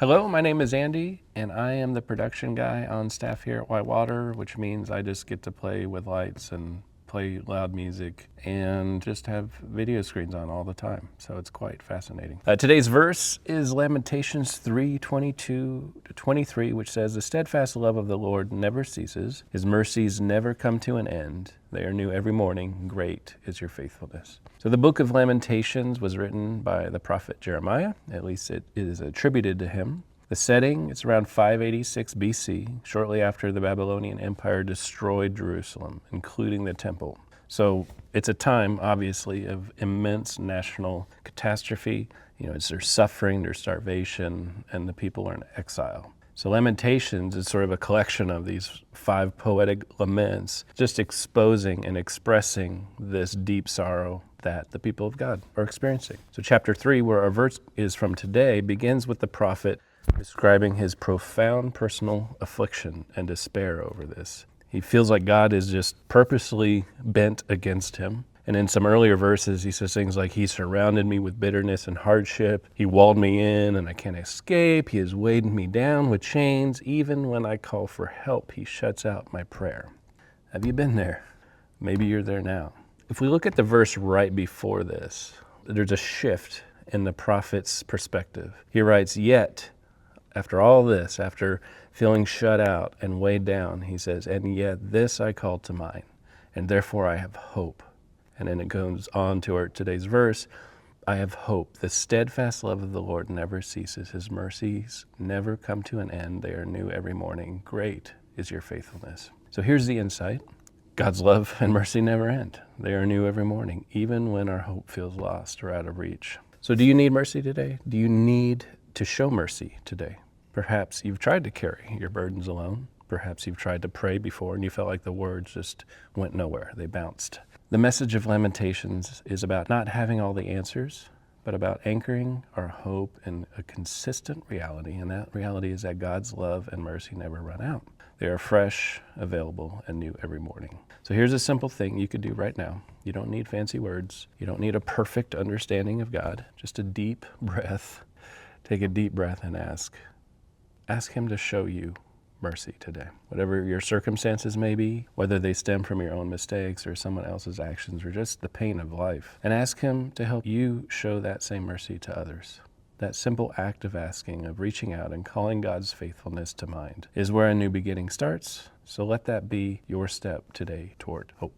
Hello, my name is Andy, and I am the production guy on staff here at Whitewater, which means I just get to play with lights and play loud music and just have video screens on all the time. So it's quite fascinating. Today's verse is Lamentations 3:22-23, which says, "The steadfast love of the Lord never ceases. His mercies never come to an end. They are new every morning. Great is your faithfulness." So the book of Lamentations was written by the prophet Jeremiah. At least it is attributed to him. The setting, it's around 586 BC, shortly after the Babylonian Empire destroyed Jerusalem, including the temple. So it's a time, obviously, of immense national catastrophe. There's suffering, there's starvation, and the people are in exile. So Lamentations is sort of a collection of these 5 poetic laments, just exposing and expressing this deep sorrow that the people of God are experiencing. So chapter 3, where our verse is from today, begins with the prophet describing his profound personal affliction and despair over this. He feels like God is just purposely bent against him. And in some earlier verses, he says things like, "He surrounded me with bitterness and hardship. He walled me in and I can't escape. He has weighed me down with chains. Even when I call for help, he shuts out my prayer." Have you been there? Maybe you're there now. If we look at the verse right before this, there's a shift in the prophet's perspective. He writes, "Yet, after all this, after feeling shut out and weighed down," he says, "and yet this I call to mind, and therefore I have hope." And then it goes on to today's verse, "I have hope. The steadfast love of the Lord never ceases. His mercies never come to an end. They are new every morning. Great is your faithfulness." So here's the insight. God's love and mercy never end. They are new every morning, even when our hope feels lost or out of reach. So do you need mercy today? Do you need to show mercy today? Perhaps you've tried to carry your burdens alone. Perhaps you've tried to pray before and you felt like the words just went nowhere. They bounced. The message of Lamentations is about not having all the answers, but about anchoring our hope in a consistent reality. And that reality is that God's love and mercy never run out. They are fresh, available, and new every morning. So here's a simple thing you could do right now. You don't need fancy words. You don't need a perfect understanding of God. Just a deep breath. Take a deep breath and ask him to show you mercy today. Whatever your circumstances may be, whether they stem from your own mistakes or someone else's actions or just the pain of life, and ask him to help you show that same mercy to others. That simple act of asking, of reaching out and calling God's faithfulness to mind, is where a new beginning starts. So let that be your step today toward hope.